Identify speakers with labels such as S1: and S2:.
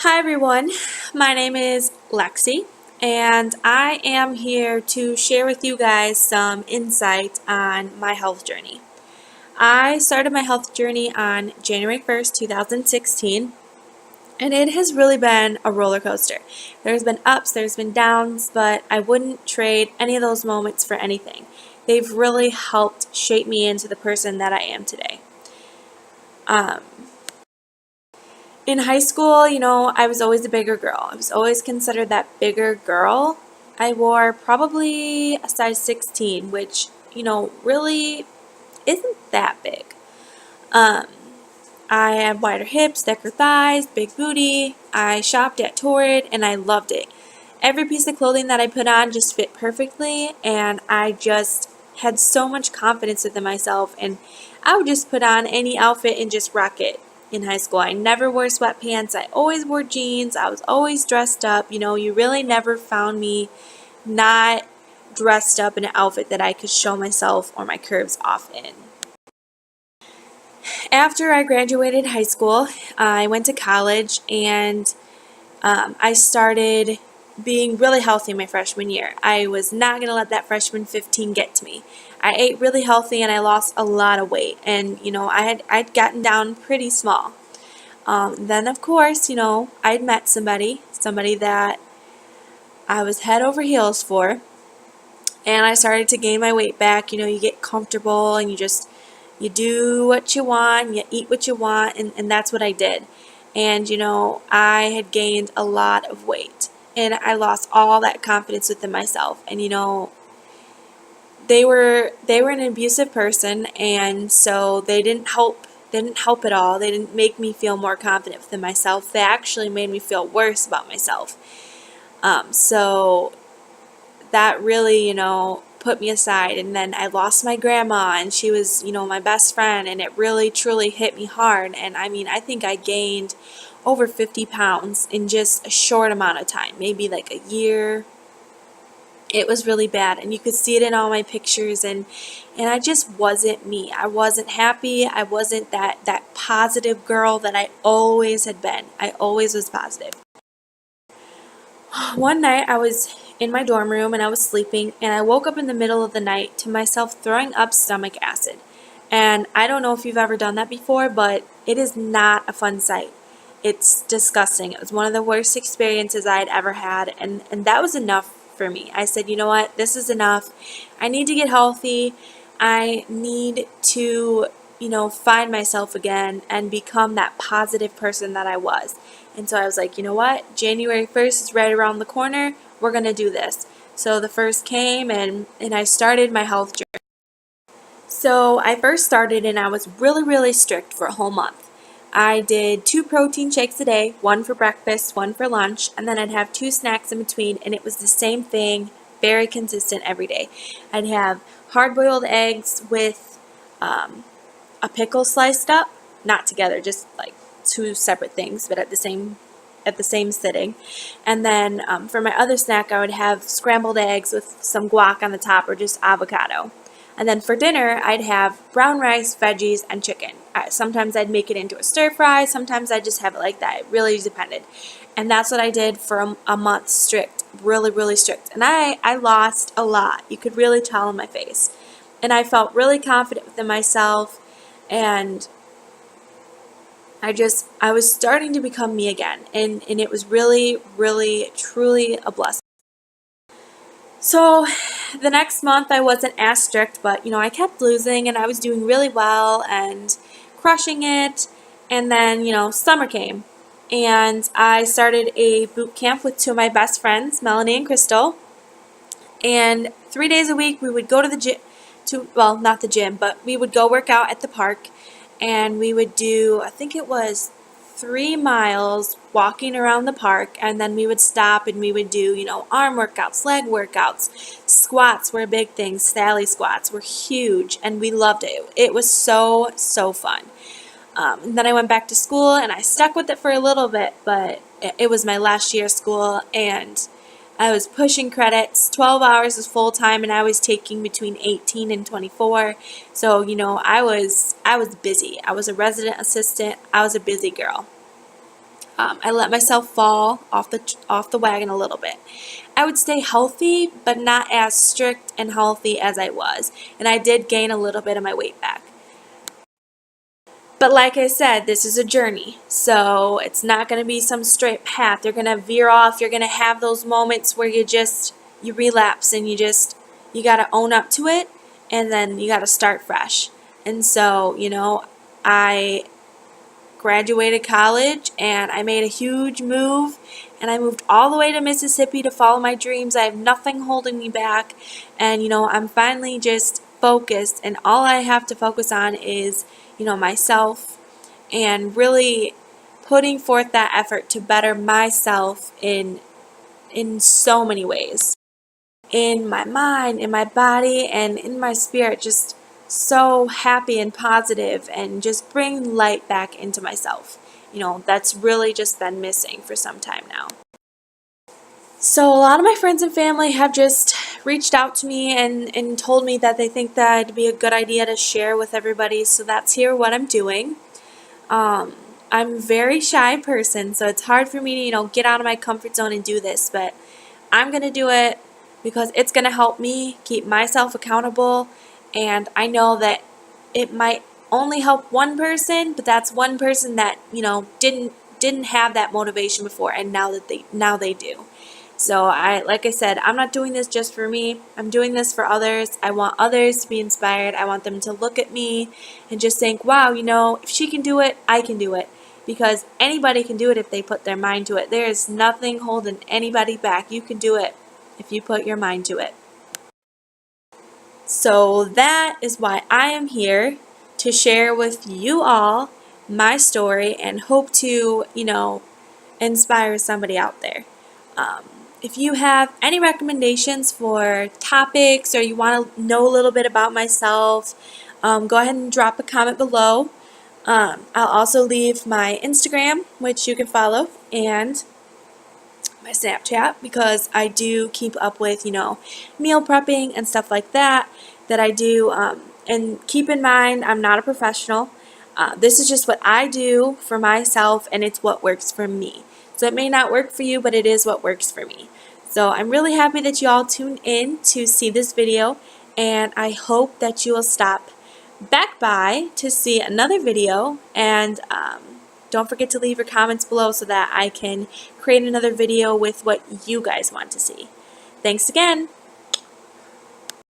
S1: Hi everyone, my name is Lexi, and I am here to share with you guys some insight on my health journey. I started my health journey on January 1st, 2016, and it has really been a roller coaster. There's been ups, there's been downs, but I wouldn't trade any of those moments for anything. They've really helped shape me into the person that I am today. Um, In high school, I was always a bigger girl. I was always considered that bigger girl. I wore probably a size 16, which, really isn't that big. Um, I had wider hips, thicker thighs, big booty. I shopped at Torrid and I loved it. Every piece of clothing that I put on just fit perfectly, and I just had so much confidence within myself, and I would just put on any outfit and just rock it. In high school, I never wore sweatpants. I always wore jeans. I was always dressed up. You really never found me not dressed up in an outfit that I could show myself or my curves off in. After I graduated high school, I went to college, and I started being really healthy my freshman year. I was not going to let that freshman 15 get to me. I ate really healthy and I lost a lot of weight, and I'd gotten down pretty small. Then of course, I'd met somebody that I was head over heels for, and I started to gain my weight back. You get comfortable and you do what you want, you eat what you want, and that's what I did. And I had gained a lot of weight, and I lost all that confidence within myself. And they were an abusive person, and so they didn't help at all. They didn't make me feel more confident within myself. They actually made me feel worse about myself. So that really, put me aside. And then I lost my grandma, and she was, my best friend, and it really, truly hit me hard. And I think I gained over 50 pounds in just a short amount of time, maybe like a year. It was really bad, and you could see it in all my pictures, and I just wasn't me. I wasn't happy. I wasn't that positive girl that I always had been. I always was positive. One night I was in my dorm room and I was sleeping, and I woke up in the middle of the night to myself throwing up stomach acid. And I don't know if you've ever done that before, but it is not a fun sight. It's disgusting. It was one of the worst experiences I had ever had, and that was enough for me. I said, you know what, this is enough. I need to get healthy. I need to, find myself again and become that positive person that I was. And so I was like, you know what, January 1st is right around the corner. We're going to do this. So the first came, and I started my health journey. So I first started, and I was really, really strict for a whole month. I did 2 protein shakes a day, one for breakfast, one for lunch, and then I'd have 2 snacks in between, and it was the same thing, very consistent every day. I'd have hard-boiled eggs with a pickle sliced up, not together, just like 2 separate things, but at the same sitting. And then for my other snack, I would have scrambled eggs with some guac on the top, or just avocado. And then for dinner, I'd have brown rice, veggies, and chicken. Sometimes I'd make it into a stir fry. Sometimes I'd just have it like that. It really depended. And that's what I did for a month strict. Really, really strict. And I lost a lot. You could really tell in my face. And I felt really confident within myself. And I was starting to become me again. And it was really, really, truly a blessing. So the next month I wasn't as strict, but I kept losing, and I was doing really well and crushing it. And then, summer came, and I started a boot camp with 2 of my best friends, Melanie and Crystal. And 3 days a week we would go to the gym, well, not the gym, but we would go work out at the park, and we would do, I think it was 3 miles walking around the park, and then we would stop and we would do, arm workouts, leg workouts. Squats were a big thing. Sally squats were huge, and we loved it. It was so, so fun. And then I went back to school, and I stuck with it for a little bit, but it was my last year of school, and I was pushing credits. 12 hours was full time, and I was taking between 18 and 24. So, I was busy. I was a resident assistant. I was a busy girl. I let myself fall off the wagon a little bit. I would stay healthy, but not as strict and healthy as I was, and I did gain a little bit of my weight back. But like I said, this is a journey, so it's not going to be some straight path. You're going to veer off. You're going to have those moments where you relapse, and you got to own up to it, and then you got to start fresh. And so, I graduated college and I made a huge move, and I moved all the way to Mississippi to follow my dreams. I have nothing holding me back, and I'm finally just focused, and all I have to focus on is myself, and really putting forth that effort to better myself in so many ways, in my mind, in my body, and in my spirit. Just so happy and positive, and just bring light back into myself. That's really just been missing for some time now. So a lot of my friends and family have just reached out to me and told me that they think that it'd be a good idea to share with everybody. So that's here what I'm doing. I'm a very shy person, so it's hard for me to, get out of my comfort zone and do this, but I'm going to do it because it's going to help me keep myself accountable, and I know that it might only help one person, but that's one person that, didn't have that motivation before, and now they do. So like I said, I'm not doing this just for me. I'm doing this for others. I want others to be inspired. I want them to look at me and just think, wow, if she can do it, I can do it. Because anybody can do it if they put their mind to it. There is nothing holding anybody back. You can do it if you put your mind to it. So that is why I am here, to share with you all my story and hope to, inspire somebody out there. If you have any recommendations for topics, or you want to know a little bit about myself, go ahead and drop a comment below. I'll also leave my Instagram, which you can follow, and my Snapchat, because I do keep up with, meal prepping and stuff like that I do. And keep in mind, I'm not a professional. This is just what I do for myself, and it's what works for me. So it may not work for you, but it is what works for me. So I'm really happy that you all tuned in to see this video, and I hope that you will stop back by to see another video, and don't forget to leave your comments below so that I can create another video with what you guys want to see. Thanks again!